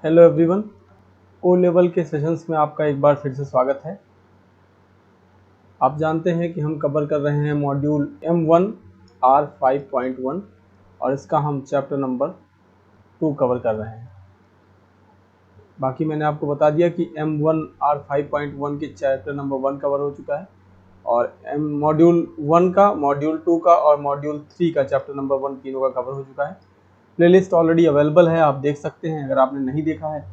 Hello everyone, O level के sessions में आपका एक बार फिर से स्वागत है। आप जानते हैं कि हम कवर कर रहे हैं मॉड्यूल M1 R5.1 और इसका हम चैप्टर नंबर 2 कवर कर रहे हैं। बाकी मैंने आपको बता दिया कि M1 R5.1 के चैप्टर नंबर 1 कवर हो चुका है और मॉड्यूल 1 का, मॉड्यूल 2 का और मॉड्यूल 3 का चैप्टर नंबर 1 तीनों का कवर हो चुका है। प्लेलिस्ट ऑलरेडी अवेलेबल है, आप देख सकते हैं अगर आपने नहीं देखा है,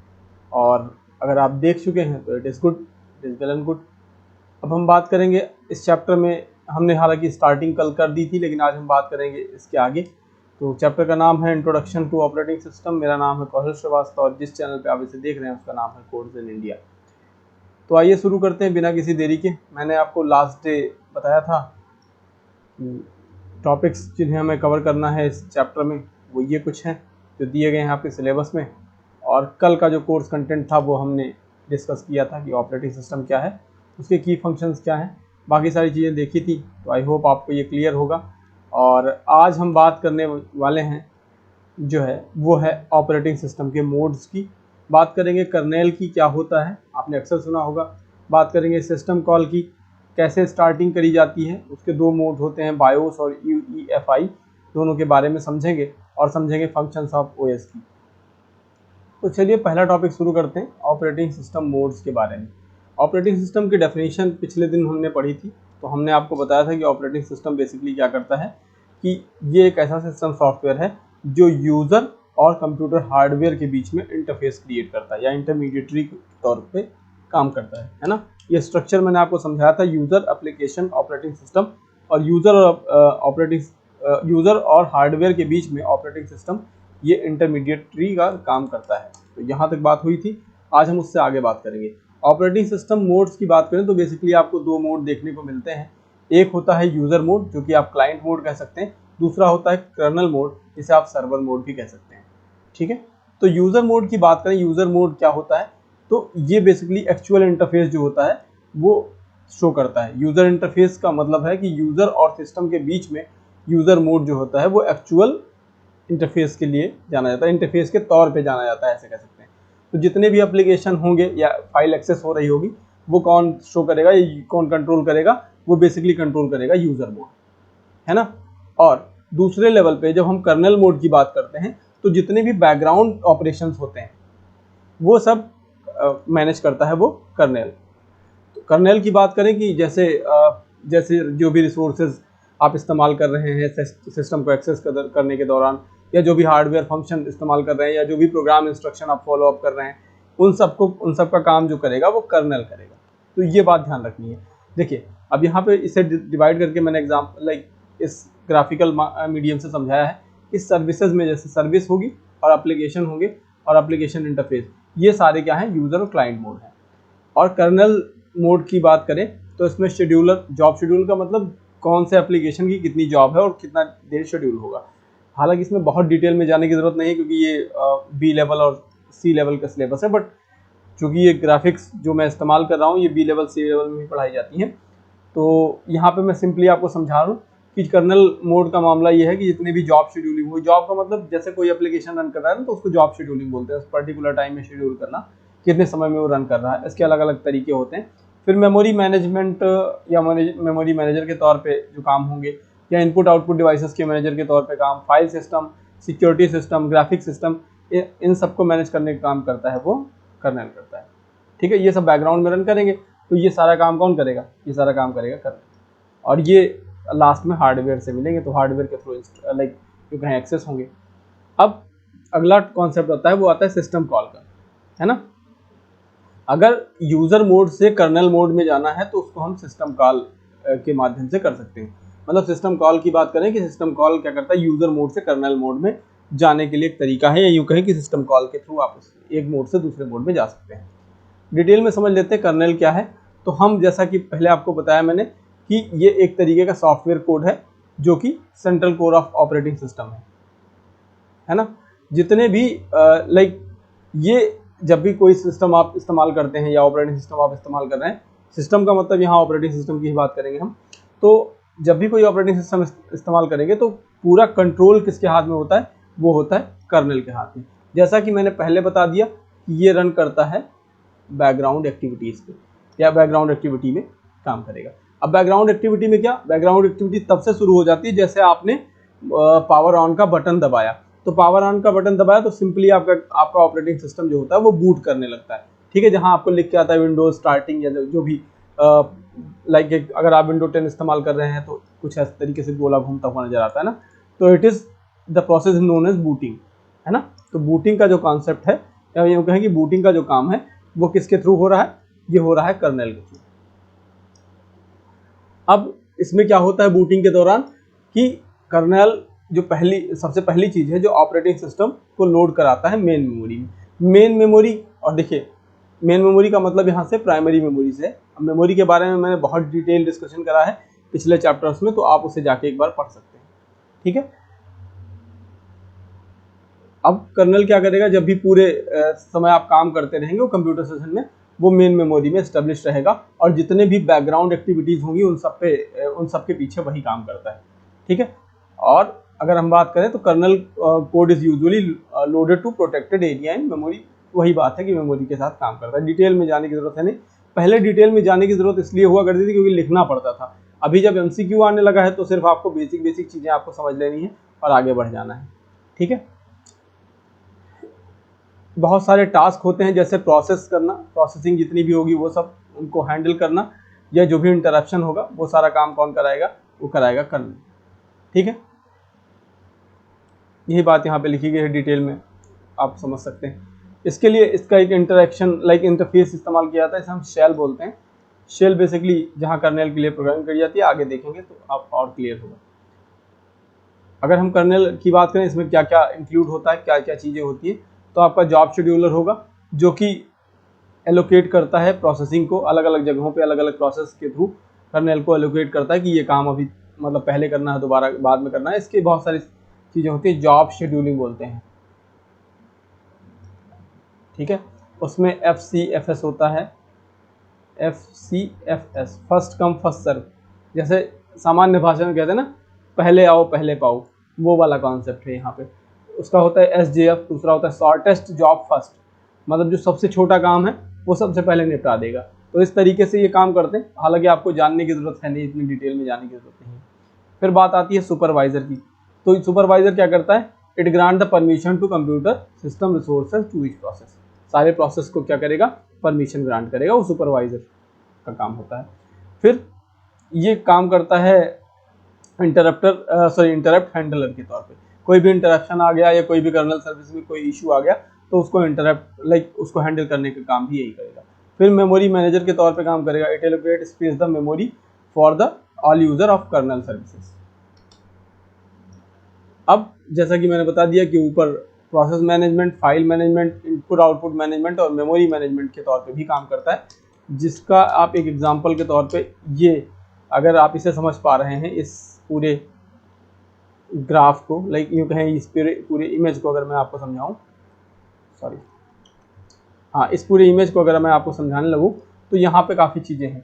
और अगर आप देख चुके हैं तो it is good, it is well and good. अब हम बात करेंगे इस चैप्टर में, हमने हालांकि स्टार्टिंग कल कर दी थी लेकिन आज हम बात करेंगे इसके आगे। तो चैप्टर का नाम है इंट्रोडक्शन टू ऑपरेटिंग सिस्टम। मेरा नाम है कौशल श्रीवास्तव और जिस चैनल पे आप इसे देख रहे हैं उसका नाम है कोड्स इन इंडिया। तो आइए शुरू करते हैं बिना किसी देरी के। मैंने आपको लास्ट डे बताया था कि टॉपिक्स जिन्हें हमें कवर करना है इस चैप्टर में वो ये कुछ हैं जो दिए गए हैं आपके सिलेबस में, और कल का जो कोर्स कंटेंट था वो हमने डिस्कस किया था कि ऑपरेटिंग सिस्टम क्या है, उसके की फंक्शंस क्या हैं, बाकी सारी चीज़ें देखी थी। तो आई होप आपको ये क्लियर होगा। और आज हम बात करने वाले हैं जो है वो है ऑपरेटिंग सिस्टम के मोड्स की। बात करेंगे कर्नेल की क्या होता है, आपने अक्सर सुना होगा। बात करेंगे सिस्टम कॉल की, कैसे स्टार्टिंग करी जाती है, उसके दो मोड होते हैं बायोस और UEFI, दोनों के बारे में समझेंगे और समझेंगे फंक्शंस ऑफ OS की। तो चलिए पहला टॉपिक शुरू करते हैं ऑपरेटिंग सिस्टम मोड्स के बारे में। ऑपरेटिंग सिस्टम की डेफिनेशन पिछले दिन हमने पढ़ी थी, तो हमने आपको बताया था कि ऑपरेटिंग सिस्टम बेसिकली क्या करता है कि ये एक ऐसा सिस्टम सॉफ्टवेयर है जो यूज़र और कंप्यूटर हार्डवेयर के बीच में इंटरफेस क्रिएट करता है या इंटरमीडिएटरी के तौर पे काम करता है ना। ये स्ट्रक्चर मैंने आपको समझाया था, यूज़र, एप्लीकेशन, ऑपरेटिंग सिस्टम, और यूज़र और हार्डवेयर के बीच में ऑपरेटिंग सिस्टम ये इंटरमीडिएटरी का काम करता है। तो यहाँ तक बात हुई थी, आज हम उससे आगे बात करेंगे। ऑपरेटिंग सिस्टम मोड्स की बात करें तो बेसिकली आपको दो मोड देखने को मिलते हैं। एक होता है यूज़र मोड जो कि आप क्लाइंट मोड कह सकते हैं, दूसरा होता है कर्नल मोड जिसे आप सर्वर मोड भी कह सकते हैं। ठीक है, तो यूज़र मोड की बात करें, यूज़र मोड क्या होता है, तो ये बेसिकली एक्चुअल इंटरफेस जो होता है वो शो करता है। यूज़र इंटरफेस का मतलब है कि यूज़र और सिस्टम के बीच में यूज़र मोड जो होता है वो एक्चुअल इंटरफेस के लिए जाना जाता है, इंटरफेस के तौर पे जाना जाता है, ऐसे कह सकते हैं। तो जितने भी एप्लीकेशन होंगे या फाइल एक्सेस हो रही होगी वो कौन शो करेगा, ये कौन कंट्रोल करेगा, वो बेसिकली कंट्रोल करेगा यूज़र मोड, है ना। और दूसरे लेवल पे जब हम कर्नल मोड की बात करते हैं तो जितने भी बैकग्राउंड ऑपरेशंस होते हैं वो सब मैनेज करता है वो कर्नेल। तो कर्नेल की बात करें कि जैसे जो भी रिसोर्सेज आप इस्तेमाल कर रहे हैं सिस्टम को एक्सेस करने के दौरान, या जो भी हार्डवेयर फंक्शन इस्तेमाल कर रहे हैं, या जो भी प्रोग्राम इंस्ट्रक्शन आप फॉलो अप कर रहे हैं, उन सब का काम जो करेगा वो कर्नेल करेगा। तो ये बात ध्यान रखनी है। देखिए अब यहाँ पे इसे डिवाइड करके मैंने इस ग्राफिकल मीडियम से समझाया है। इस सर्विसेज में जैसे सर्विस होगी और एप्लीकेशन होंगे और एप्लीकेशन इंटरफेस, ये सारे क्या हैं, यूज़र और क्लाइंट मोड हैं। और कर्नल मोड की बात करें तो इसमें शेड्यूलर, जॉब शेड्यूल का मतलब कौन से एप्लीकेशन की कितनी जॉब है और कितना देर शेड्यूल होगा। हालांकि इसमें बहुत डिटेल में जाने की ज़रूरत नहीं है क्योंकि ये B लेवल और C लेवल का सिलेबस है, बट चूँकि ये ग्राफिक्स जो मैं इस्तेमाल कर रहा हूँ ये B लेवल C लेवल में भी पढ़ाई जाती हैं। तो यहाँ पे मैं सिंपली आपको समझा रहा हूँ कि कर्नल मोड का मामला ये है कि जितने भी जॉब शेड्यूलिंग हुई, जॉब का मतलब जैसे कोई एप्लीकेशन रन कर रहा है ना तो उसको जॉब शेड्यूलिंग बोलते हैं, उस पर्टिकुलर टाइम में शेड्यूल करना, कितने समय में वो रन कर रहा है। इसके अलग अलग तरीके होते हैं। फिर मेमोरी मैनेजमेंट या मेमोरी मैनेजर के तौर पे जो काम होंगे, या इनपुट आउटपुट डिवाइसेस के मैनेजर के तौर पे काम, file system, security system, graphic system, इन सबको मैनेज करने का काम करता है वो कर्नल करता है। ठीक है, ये सब बैकग्राउंड में रन करेंगे। तो ये सारा काम कौन करेगा, ये सारा काम करेगा कर्नल। और ये लास्ट में हार्डवेयर से मिलेंगे, तो हार्डवेयर के थ्रू जो कहीं एक्सेस होंगे। अब अगला कॉन्सेप्ट आता है वो आता है सिस्टम कॉल का, है ना। अगर यूज़र मोड से कर्नल मोड में जाना है तो उसको हम सिस्टम कॉल के माध्यम से कर सकते हैं। मतलब सिस्टम कॉल की बात करें कि सिस्टम कॉल क्या करता है, यूज़र मोड से कर्नल मोड में जाने के लिए एक तरीका है, या यूँ कहें कि सिस्टम कॉल के थ्रू आप एक मोड से दूसरे मोड में जा सकते हैं। डिटेल में समझ लेते हैं कर्नल क्या है। तो हम, जैसा कि पहले आपको बताया मैंने, कि ये एक तरीके का सॉफ्टवेयर कोड है जो कि central core of operating system है ना। जितने भी ये जब भी कोई सिस्टम आप इस्तेमाल करते हैं या ऑपरेटिंग सिस्टम आप इस्तेमाल कर रहे हैं, सिस्टम का मतलब यहाँ ऑपरेटिंग सिस्टम की ही बात करेंगे हम, तो जब भी कोई ऑपरेटिंग सिस्टम इस्तेमाल करेंगे तो पूरा कंट्रोल किसके हाथ में होता है, वो होता है कर्नल के हाथ में। जैसा कि मैंने पहले बता दिया कि ये रन करता है बैकग्राउंड एक्टिविटीज़ पे या बैकग्राउंड एक्टिविटी में काम करेगा। अब बैकग्राउंड एक्टिविटी में क्या, बैकग्राउंड एक्टिविटी तब से शुरू हो जाती है जैसे आपने पावर ऑन का बटन दबाया। तो पावर ऑन का बटन दबाया तो सिंपली आपका ऑपरेटिंग सिस्टम जो होता है वो बूट करने लगता है। ठीक है, जहां आपको लिख के आता है विंडोज स्टार्टिंग या जो भी लाइक अगर आप विंडो 10 इस्तेमाल कर रहे हैं तो कुछ इस तरीके से गोला घूमता हुआ नजर आता है ना, तो it is the process known as booting, है ना। तो बूटिंग का जो कॉन्सेप्ट है या यूँ कहें कि बूटिंग का जो काम है वो किसके थ्रू हो रहा है, ये हो रहा है कर्नेल के थ्रू। अब इसमें क्या होता है बूटिंग के दौरान कि कर्नेल जो सबसे पहली चीज है जो ऑपरेटिंग सिस्टम को लोड कराता है मेन मेमोरी में। मेन मेमोरी, और देखिए मेन मेमोरी का मतलब यहाँ से प्राइमरी मेमोरी से। अब मेमोरी के बारे में मैंने बहुत डिटेल डिस्कशन करा है पिछले चैप्टर्स में, तो आप उसे जाके एक बार पढ़ सकते हैं। ठीक है, अब कर्नल क्या करेगा, जब भी पूरे समय आप काम करते रहेंगे वो कंप्यूटर सेशन में वो मेन मेमोरी में एस्टेब्लिश रहेगा और जितने भी बैकग्राउंड एक्टिविटीज होंगी उन सब के पीछे वही काम करता है। ठीक है, और अगर हम बात करें तो kernel code is usually loaded to protected area in memory. वही बात है कि मेमोरी के साथ काम करता है। डिटेल में जाने की जरूरत है नहीं, पहले डिटेल में जाने की जरूरत इसलिए हुआ करती थी क्योंकि लिखना पड़ता था। अभी जब MCQ आने लगा है तो सिर्फ आपको बेसिक चीजें आपको समझ लेनी है और आगे बढ़ जाना है। ठीक है, बहुत सारे टास्क होते हैं जैसे प्रोसेस करना, प्रोसेसिंग जितनी भी होगी वो सब उनको हैंडल करना, या जो भी इंटरप्शन होगा वो सारा काम कौन कराएगा, वो कराएगा कर्नल। ठीक है, यही बात यहाँ पे लिखी गई है, डिटेल में आप समझ सकते हैं। इसके लिए इसका एक इंटरेक्शन लाइक इंटरफेस इस्तेमाल किया जाता है, इसे हम शेल बोलते हैं। शेल बेसिकली जहाँ कर्नेल के लिए प्रोग्रामिंग करी जाती है, आगे देखेंगे तो आप और क्लियर होगा। अगर हम कर्नेल की बात करें इसमें क्या क्या इंक्लूड होता है, क्या क्या चीज़ें होती है, तो आपका जॉब शेड्यूलर होगा जो कि एलोकेट करता है प्रोसेसिंग को अलग अलग जगहों पे, अलग अलग प्रोसेस के थ्रू कर्नेल को एलोकेट करता है कि ये काम अभी मतलब पहले करना है, दोबारा बाद में करना है। इसकी बहुत सारी चीज़ें होती है, जॉब शेड्यूलिंग बोलते हैं। ठीक है, उसमें FCFS होता है, FCFS first come first serve, जैसे सामान्य भाषा में कहते हैं ना पहले आओ पहले पाओ, वो वाला कॉन्सेप्ट है यहाँ पे। उसका होता है SJF, दूसरा होता है शॉर्टेस्ट जॉब फर्स्ट, मतलब जो सबसे छोटा काम है वो सबसे पहले निपटा देगा। तो इस तरीके से ये काम करते हैं, हालांकि आपको जानने की जरूरत है नहीं, इतनी डिटेल में जाने की जरूरत नहीं है। फिर बात आती है सुपरवाइजर की। तो सुपरवाइजर क्या करता है, it grant the permission to computer system resources to each process. सारे प्रोसेस को क्या करेगा, परमिशन ग्रांट करेगा, वो सुपरवाइजर का काम होता है। फिर ये काम करता है इंटरप्ट हैंडलर के तौर पे। कोई भी इंटरप्शन आ गया या कोई भी कर्नल सर्विस में कोई इशू आ गया तो उसको उसको हैंडल करने का काम भी यही करेगा। फिर मेमोरी मैनेजर के तौर पे काम करेगा, it allocate space the memory for the all user of kernel services. अब जैसा कि मैंने बता दिया कि ऊपर process management, file management, input output management और मेमोरी मैनेजमेंट के तौर पे भी काम करता है, जिसका आप एक एग्जांपल के तौर पे ये अगर आप इसे समझ पा रहे हैं, इस पूरे ग्राफ को लाइक यूँ कहें, इस पूरे इमेज को अगर मैं आपको समझाऊं, इस पूरे इमेज को अगर मैं आपको समझाने लगूँ तो यहाँ पे काफ़ी चीज़ें हैं।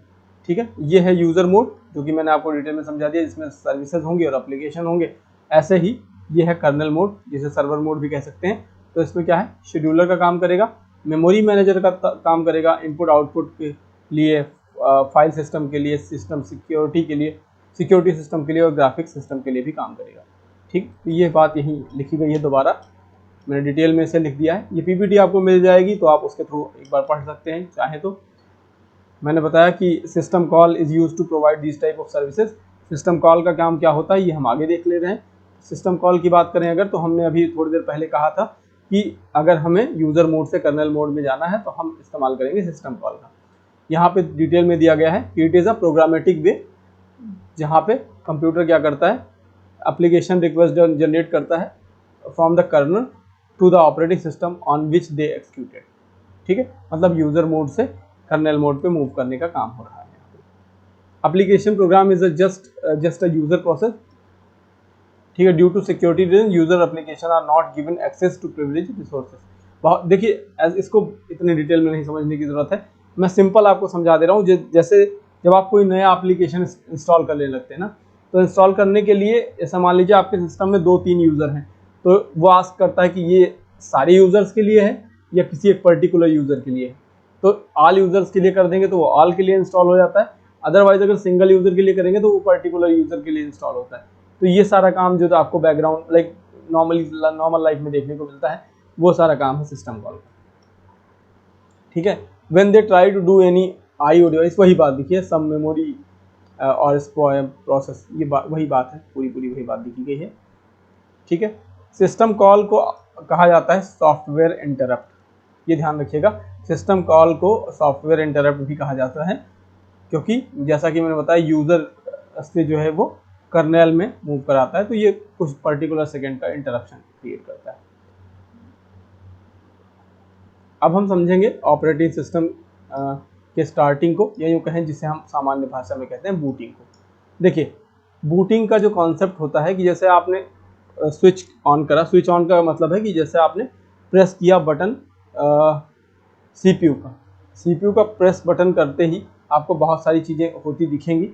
ठीक है, ये है यूज़र मोड जो कि मैंने आपको डिटेल में समझा दिया, जिसमें सर्विसेज होंगे और एप्लीकेशन होंगे। ऐसे ही ये है कर्नल मोड, जिसे सर्वर मोड भी कह सकते हैं। तो इसमें क्या है, शेड्यूलर का काम करेगा, मेमोरी मैनेजर का काम करेगा, इनपुट आउटपुट के लिए, फाइल सिस्टम के लिए, सिस्टम सिक्योरिटी सिस्टम के लिए और ग्राफिक्स सिस्टम के लिए भी काम करेगा। ठीक, तो ये बात यहीं लिखी गई है, दोबारा मैंने डिटेल में इसे लिख दिया है। ये PPT आपको मिल जाएगी तो आप उसके थ्रू एक बार पढ़ सकते हैं चाहे तो। मैंने बताया कि system call is use to provide this type of services. System call का काम क्या होता है ये हम आगे देख ले रहे हैं। सिस्टम कॉल की बात करें अगर, तो हमने अभी थोड़ी देर पहले कहा था कि अगर हमें यूज़र मोड से कर्नल मोड में जाना है तो हम इस्तेमाल करेंगे सिस्टम कॉल का। यहाँ पे डिटेल में दिया गया है कि इट इज़ अ प्रोग्रामेटिक वे, जहाँ पे कंप्यूटर क्या करता है, एप्लीकेशन रिक्वेस्ट जनरेट करता है from the kernel to the operating system on which they executed. ठीक है, मतलब यूज़र मोड से कर्नल मोड पे मूव करने का काम हो रहा है। Application program is just a user process. ठीक है, due to security reason user application are not given access to privilege resources. बहुत देखिए, इसको इतने डिटेल में नहीं समझने की जरूरत है, मैं सिंपल आपको समझा दे रहा हूँ। जैसे जब आप कोई नया एप्लीकेशन इंस्टॉल करने लगते हैं ना, तो इंस्टॉल करने के लिए ऐसा मान लीजिए आपके सिस्टम में 2-3 यूज़र हैं, तो वो आस्क करता है कि ये सारे यूज़र्स के लिए है या किसी एक पर्टिकुलर यूज़र के लिए है। तो ऑल यूज़र्स के लिए कर देंगे तो वो ऑल के लिए इंस्टॉल हो जाता है, अदरवाइज अगर सिंगल यूज़र के लिए करेंगे तो वो पर्टिकुलर यूज़र के लिए इंस्टॉल होता है। तो ये सारा काम जो आपको बैकग्राउंड लाइक नॉर्मल लाइफ में देखने को मिलता है, वो सारा काम है सिस्टम कॉल का। ठीक है, when they try to do any IO device, वही बात देखिए, सम मेमोरी और प्रोसेस, ये वही बात है, पूरी वही बात लिखी गई है। ठीक है, सिस्टम कॉल को कहा जाता है सॉफ्टवेयर इंटरप्ट, ये ध्यान रखिएगा, सिस्टम कॉल को सॉफ्टवेयर इंटरप्ट भी कहा जाता है, क्योंकि जैसा कि मैंने बताया यूज़र से जो है वो कर्नेल में मूव कराता है, तो ये कुछ पर्टिकुलर सेकेंड का इंटरप्शन क्रिएट करता है। अब हम समझेंगे ऑपरेटिंग सिस्टम के स्टार्टिंग को, या यूँ कहें जिसे हम सामान्य भाषा में कहते हैं बूटिंग को। देखिए, बूटिंग का जो कॉन्सेप्ट होता है कि जैसे आपने स्विच ऑन करा, स्विच ऑन का मतलब है कि जैसे आपने प्रेस किया बटन CPU का प्रेस बटन करते ही आपको बहुत सारी चीज़ें होती दिखेंगी।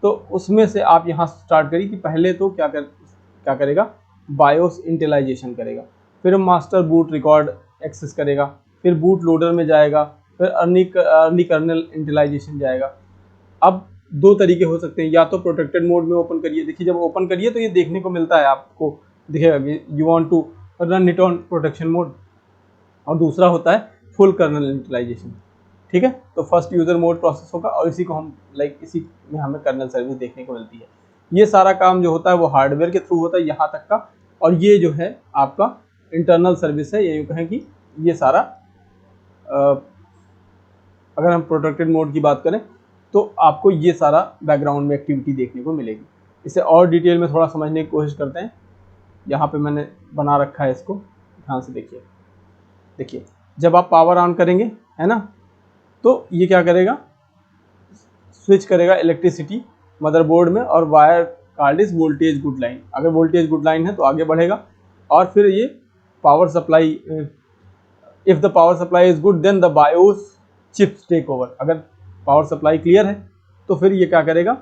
तो उसमें से आप यहाँ स्टार्ट करिए कि पहले तो क्या करेगा, बायोस इंटिलाइजेशन करेगा, फिर मास्टर बूट रिकॉर्ड एक्सेस करेगा, फिर बूट लोडर में जाएगा, फिर अर्ली कर्नल इंटिलाइजेशन जाएगा। अब दो तरीके हो सकते हैं, या तो प्रोटेक्टेड मोड में ओपन करिए, देखिए जब ओपन करिए तो ये देखने को मिलता है, आपको दिखेगा कि you want to run it on protection mode, और दूसरा होता है फुल कर्नल इंटिलाइजेशन। ठीक है, तो फर्स्ट यूज़र मोड प्रोसेस होगा, और इसी को हम इसी में हमें कर्नल सर्विस देखने को मिलती है। ये सारा काम जो होता है वो हार्डवेयर के थ्रू होता है यहाँ तक का, और ये जो है आपका इंटरनल सर्विस है, ये यूँ कहें कि ये सारा अगर हम प्रोटेक्टेड मोड की बात करें तो आपको ये सारा बैकग्राउंड में एक्टिविटी देखने को मिलेगी। इसे और डिटेल में थोड़ा समझने की कोशिश करते हैं। यहाँ पे मैंने बना रखा है, इसको ध्यान से देखिए, जब आप पावर ऑन करेंगे, है ना, तो ये क्या करेगा, स्विच करेगा इलेक्ट्रिसिटी मदरबोर्ड में, और wire called is voltage good line. अगर वोल्टेज गुड लाइन है तो आगे बढ़ेगा, और फिर ये power supply, if the power supply is good then the BIOS chips take over. अगर पावर सप्लाई क्लियर है तो फिर ये क्या करेगा,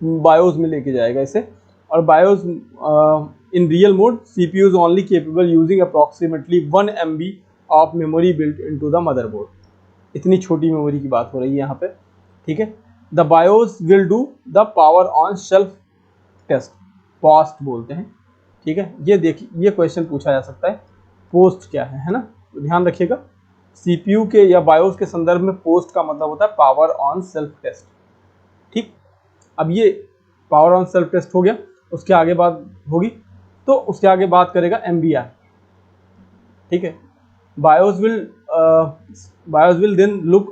बायोस में लेके जाएगा इसे, और BIOS in real mode CPU is only capable using approximately 1 MB of memory built into the motherboard. इतनी छोटी मेमोरी की बात हो रही है यहाँ पे। ठीक है, the BIOS will do the power on self test, POST बोलते हैं। ठीक है, ये देखिए, ये क्वेश्चन पूछा जा सकता है, पोस्ट क्या है ना, तो ध्यान रखिएगा, CPU के या बायोस के संदर्भ में पोस्ट का मतलब होता है पावर ऑन सेल्फ टेस्ट। ठीक, अब ये पावर ऑन सेल्फ टेस्ट हो गया, उसके आगे बात होगी, तो उसके आगे बात करेगा MBR। ठीक है, BIOS will then look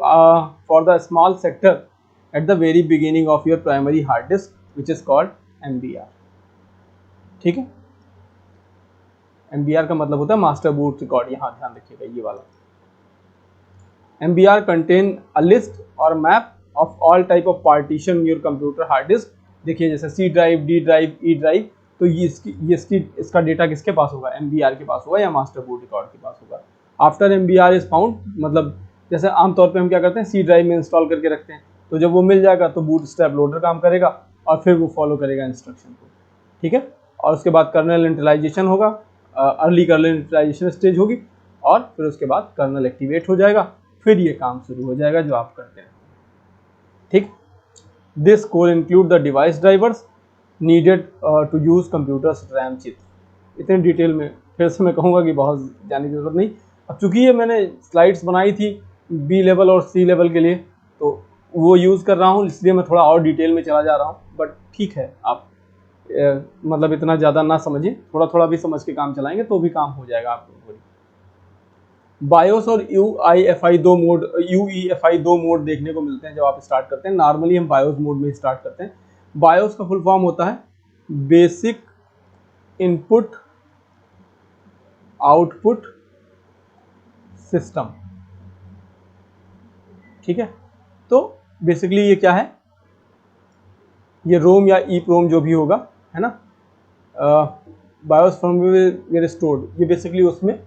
for the small sector at the very beginning of your primary hard disk which is called MBR। ठीक है, MBR का मतलब होता है मास्टर बूट रिकॉर्ड, यहाँ ध्यान रखिएगा ये वाला। MBR contain a list or map of all type of partition in your computer hard disk। देखिए जैसे C drive, D drive, E drive, तो इसका डेटा किसके पास होगा, MBR के पास होगा या मास्टर बूट रिकॉर्ड के पास होगा। आफ्टर MBR इज फाउंड, मतलब जैसे आमतौर पे हम क्या करते हैं, C ड्राइव में इंस्टॉल करके रखते हैं, तो जब वो मिल जाएगा तो बूट स्ट्रैप लोडर काम करेगा और फिर वो फॉलो करेगा इंस्ट्रक्शन को। ठीक है, और उसके बाद कर्नल इंटिलाइजेशन होगा, अर्ली कर्नल इंटिलाइजेशन स्टेज होगी, और फिर उसके बाद कर्नल एक्टिवेट हो जाएगा, फिर ये काम शुरू हो जाएगा जो आप करते हैं। ठीक, this code include the device drivers needed to use computer's RAM chip. इतने डिटेल में फिर से मैं कहूँगा कि बहुत जाने की जरूरत नहीं। अब चूंकि ये मैंने स्लाइड्स बनाई थी B लेवल और C लेवल के लिए, तो वो यूज़ कर रहा हूँ, इसलिए मैं थोड़ा और डिटेल में चला जा रहा हूँ, बट ठीक है, आप मतलब इतना ज़्यादा ना समझिए, थोड़ा थोड़ा भी समझ के काम चलाएंगे तो भी काम हो जाएगा आपको। बायोस और UEFI दो मोड देखने को मिलते हैं जब आप स्टार्ट करते हैं। नॉर्मली हम बायोस मोड में स्टार्ट करते हैं। बायोस का फुल फॉर्म होता है बेसिक इनपुट आउटपुट सिस्टम। ठीक है, तो बेसिकली ये क्या है, ये रोम या EEPROM जो भी होगा, है ना, बायोस फर्मवेयर स्टोर्ड, ये बेसिकली उसमें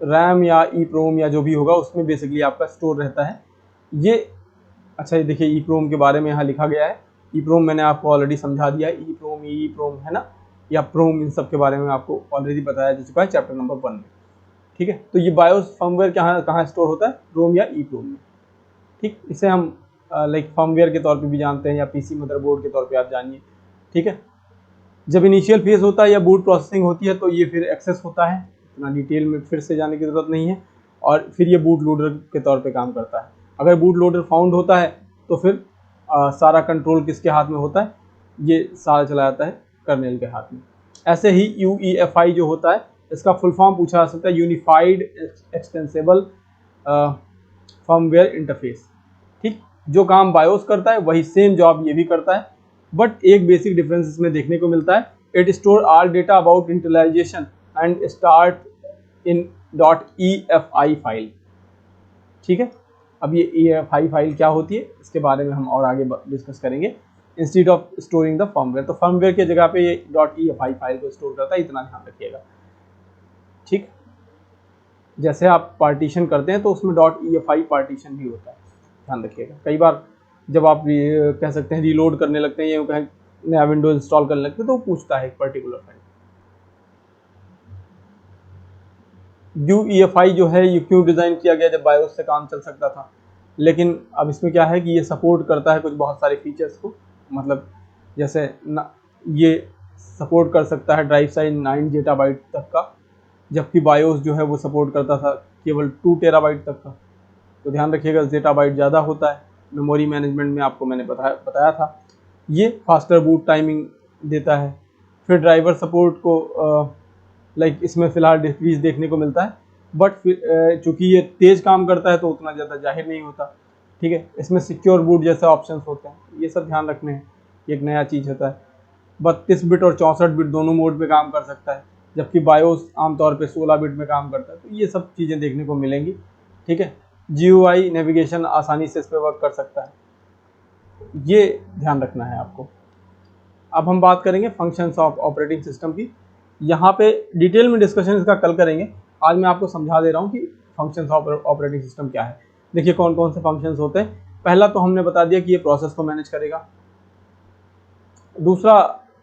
रैम या EEPROM या जो भी होगा उसमें बेसिकली आपका स्टोर रहता है। ये अच्छा, ये देखिए EEPROM के बारे में यहाँ लिखा गया है। EEPROM मैंने आपको ऑलरेडी समझा दिया है, EEPROM है ना, या प्रोम, इन सब के बारे में आपको ऑलरेडी बताया जा चुका है चैप्टर नंबर 1 में। ठीक है। तो ये बायोस फर्मवेयर कहाँ कहाँ स्टोर होता है, रोम या ईप्रोम में। ठीक, इसे हम लाइक फर्मवेयर के तौर पे भी जानते हैं या पीसी मदरबोर्ड के तौर पे आप जानिए। ठीक है, जब इनिशियल फेज होता है या बूट प्रोसेसिंग होती है तो ये फिर एक्सेस होता है, इतना डिटेल में फिर से जाने की ज़रूरत नहीं है, और फिर ये बूट लोडर के तौर पे काम करता है। अगर बूट लोडर फाउंड होता है तो फिर सारा कंट्रोल किसके हाथ में होता है, ये सारा चला जाता है कर्नेल के हाथ में। ऐसे ही UEFI जो होता है, इसका फुल फॉर्म पूछा जा सकता है, यूनिफाइड एक्सटेंसिबल फर्मवेयर इंटरफेस। ठीक, जो काम बायोस करता है वही सेम जॉब ये भी करता है, बट एक बेसिक डिफरेंस इसमें देखने को मिलता है, it store all data about initialization and start in .EFI file. ठीक है, अब ये EFI फाइल क्या होती है इसके बारे में हम और आगे डिस्कस करेंगे, instead of storing the firmware. तो फर्मवेयर की जगह पे ये .EFI फाइल को स्टोर करता है, इतना ध्यान रखिएगा। ठीक, जैसे आप पार्टीशन करते हैं तो उसमें .EFI पार्टीशन भी होता है, ध्यान रखिएगा। कई बार जब आप कह सकते हैं रीलोड करने लगते हैं या कहीं नया विंडो इंस्टॉल करने लगते हैं तो वो पूछता है एक पर्टिकुलर फाइल। UEFI जो है ये क्यों डिज़ाइन किया गया, जब बायोस से काम चल सकता था, लेकिन अब इसमें क्या है कि ये सपोर्ट करता है कुछ बहुत सारे फीचर्स को, मतलब जैसे ये सपोर्ट कर सकता है ड्राइव साइज 9 जेटाबाइट तक का, जबकि बायोस जो है वो सपोर्ट करता था केवल 2 टेराबाइट तक का। तो ध्यान रखिएगा जेटाबाइट ज़्यादा होता है। मेमोरी मैनेजमेंट में आपको मैंने बताया था, ये फास्टर बूट टाइमिंग देता है। फिर ड्राइवर सपोर्ट को लाइक इसमें फ़िलहाल डिक्रीज देखने को मिलता है, बट फिर चूँकि ये तेज़ काम करता है तो उतना ज़्यादा जाहिर नहीं होता। ठीक है, इसमें सिक्योर बूट जैसे ऑप्शंस होते हैं, ये सब ध्यान रखने हैं, एक नया चीज़ होता है। 32 बिट और 64 बिट दोनों मोड पे काम कर सकता है, जबकि बायोस आमतौर पे 16 बिट में काम करता है। तो ये सब चीज़ें देखने को मिलेंगी। ठीक है, GUI नेविगेशन आसानी से इस पर वर्क कर सकता है, ये ध्यान रखना है आपको। अब हम बात करेंगे फंक्शंस ऑफ ऑपरेटिंग सिस्टम की। यहाँ पे डिटेल में डिस्कशन इसका कल करेंगे, आज मैं आपको समझा दे रहा हूँ कि फंक्शंस ऑफ ऑपरेटिंग सिस्टम क्या है। देखिए कौन कौन से फंक्शंस होते हैं। पहला तो हमने बता दिया कि ये प्रोसेस को मैनेज करेगा। दूसरा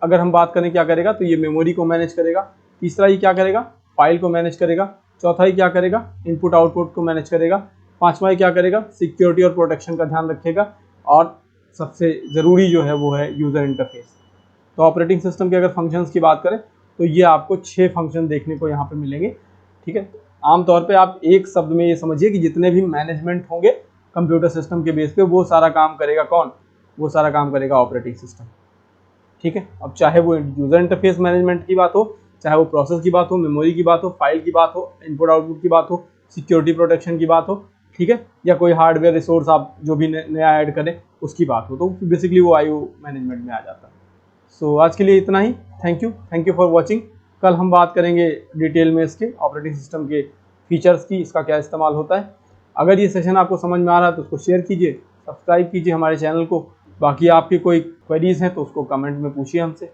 अगर हम बात करें क्या करेगा, तो ये मेमोरी को मैनेज करेगा। तीसरा ये क्या करेगा, फाइल को मैनेज करेगा। चौथा ये क्या करेगा, इनपुट आउटपुट को मैनेज करेगा। पांचवा ये क्या करेगा, सिक्योरिटी और प्रोटेक्शन का ध्यान रखेगा। और सबसे ज़रूरी जो है वो है यूज़र इंटरफेस। तो ऑपरेटिंग सिस्टम के अगर फंक्शंस की बात करें तो ये आपको 6 फंक्शन देखने को यहाँ पे मिलेंगे। ठीक है, आमतौर पे आप एक शब्द में ये समझिए कि जितने भी मैनेजमेंट होंगे कंप्यूटर सिस्टम के बेस पे, वो सारा काम करेगा कौन, वो सारा काम करेगा ऑपरेटिंग सिस्टम। ठीक है, अब चाहे वो यूज़र इंटरफेस मैनेजमेंट की बात हो, चाहे वो प्रोसेस की बात हो, मेमोरी की बात हो, फाइल की बात हो, इनपुट आउटपुट की बात हो, सिक्योरिटी प्रोटेक्शन की बात हो, ठीक है, या कोई हार्डवेयर रिसोर्स आप जो भी नया ऐड करें उसकी बात हो, तो बेसिकली वो IO मैनेजमेंट में आ जाता है। सो आज के लिए इतना ही। Thank you for watching. कल हम बात करेंगे डिटेल में इसके ऑपरेटिंग सिस्टम के फीचर्स की, इसका क्या इस्तेमाल होता है। अगर ये सेशन आपको समझ में आ रहा है तो उसको शेयर कीजिए, सब्सक्राइब कीजिए हमारे चैनल को। बाकी आपकी कोई क्वेरीज हैं तो उसको कमेंट में पूछिए हमसे,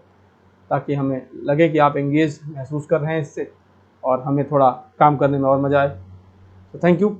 ताकि हमें लगे कि आप एंगेज महसूस कर रहे हैं इससे और हमें थोड़ा काम करने में और मज़ा आए। तो थैंक यू।